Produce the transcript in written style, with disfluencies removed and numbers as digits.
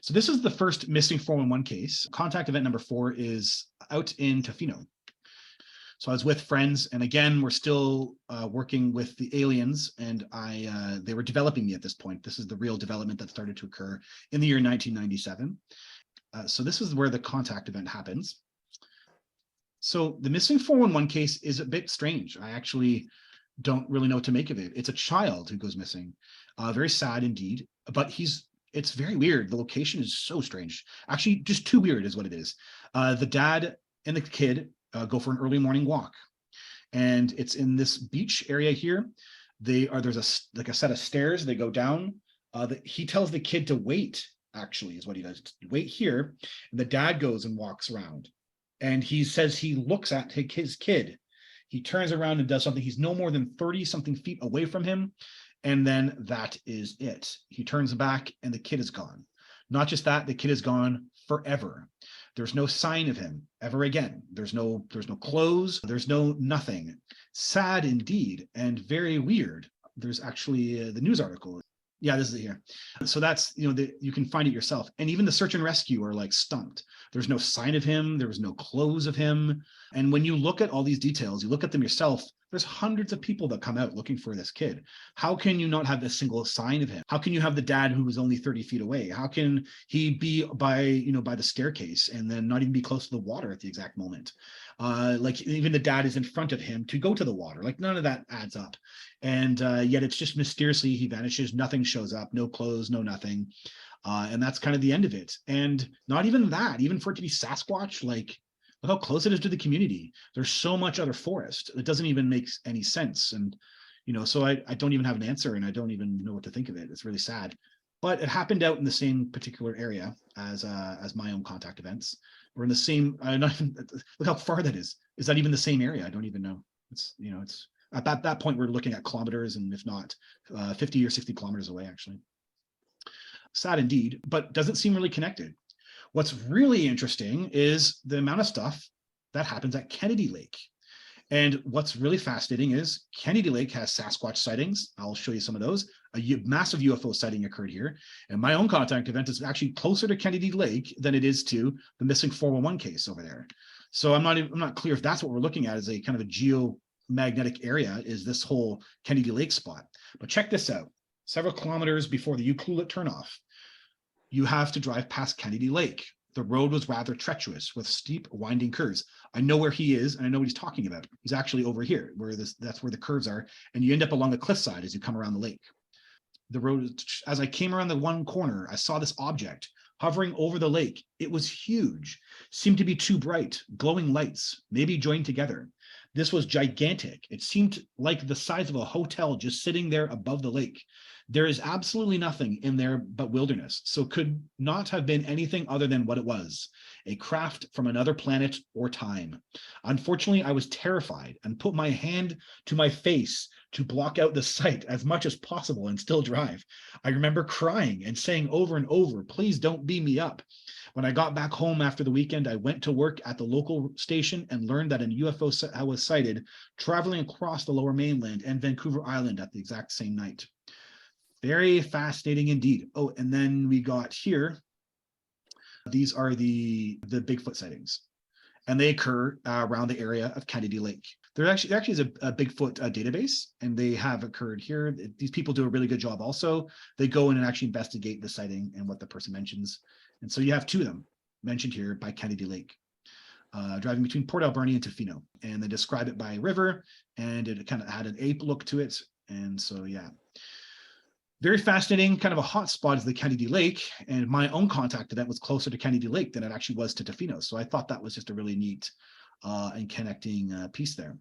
So this is the first missing 411 case. Contact event number 4 is out in Tofino. So I was with friends, and again, we're still working with the aliens, and they were developing me at this point. This is the real development that started to occur in the year 1997. So this is where the contact event happens. So the missing 411 case is a bit strange. I actually don't really know what to make of it. It's a child who goes missing. Very sad indeed, but it's very weird. The location is so strange. Actually, just too weird is what it is. The dad and the kid go for an early morning walk, and it's in this beach area here. There's a set of stairs. They go down. He tells the kid to wait. Actually, is what he does. Wait here, and the dad goes and walks around, and he says he looks at his kid. He turns around and does something. He's no more than 30 something feet away from him, and then that is it. He turns back, and the kid is gone. Not just that, the kid is gone forever. There's no sign of him ever again. There's no clothes. There's no nothing. Sad indeed, and very weird. There's actually the news article. Yeah, this is it here. So that's, you can find it yourself. And even the search and rescue are like stumped. There's no sign of him. There was no clothes of him. And when you look at all these details, you look at them yourself, there's hundreds of people that come out looking for this kid. How can you not have a single sign of him? How can you have the dad who was only 30 feet away? How can he be by the staircase and then not even be close to the water at the exact moment? Like even the dad is in front of him to go to the water. Like none of that adds up. And yet it's just mysteriously he vanishes. Nothing shows up, no clothes, no nothing. And that's kind of the end of it. And not even that, even for it to be Sasquatch, like look how close it is to the community. There's so much other forest. It doesn't even make any sense. And, so I don't even have an answer, and I don't even know what to think of it. It's really sad. But it happened out in the same particular area as my own contact events. We're in the same, look how far that is. Is that even the same area? I don't even know. It's at that point, we're looking at kilometers, and if not 50 or 60 kilometers away, actually. Sad indeed, but doesn't seem really connected. What's really interesting is the amount of stuff that happens at Kennedy Lake. And what's really fascinating is Kennedy Lake has Sasquatch sightings. I'll show you some of those. A massive UFO sighting occurred here. And my own contact event is actually closer to Kennedy Lake than it is to the missing 411 case over there. So I'm not clear if that's what we're looking at as a kind of a geomagnetic area, is this whole Kennedy Lake spot. But check this out. Several kilometers before the Ucluelet turnoff, you have to drive past Kennedy Lake. The road was rather treacherous with steep, winding curves. I know where he is, and I know what he's talking about. He's actually over here, that's where the curves are, and you end up along the cliffside as you come around the lake. The road, as I came around the one corner, I saw this object hovering over the lake. It was huge, seemed to be too bright, glowing lights, maybe joined together. This was gigantic. It seemed like the size of a hotel just sitting there above the lake. There is absolutely nothing in there but wilderness, so could not have been anything other than what it was, a craft from another planet or time. Unfortunately, I was terrified and put my hand to my face to block out the sight as much as possible and still drive. I remember crying and saying over and over, please don't beam me up. When I got back home after the weekend, I went to work at the local station and learned that a UFO was sighted traveling across the lower mainland and Vancouver Island at the exact same night. Very fascinating indeed. Oh, and then we got here. These are the Bigfoot sightings, and they occur around the area of Kennedy Lake. There actually is a Bigfoot database, and they have occurred here. These people do a really good job also. They go in and actually investigate the sighting and what the person mentions. And so you have two of them mentioned here by Kennedy Lake, driving between Port Alberni and Tofino. And they describe it by river, and it kind of had an ape look to it. And so, yeah. Very fascinating, kind of a hot spot is the Kennedy Lake, and my own contact event was closer to Kennedy Lake than it actually was to Tofino. So I thought that was just a really neat and connecting piece there.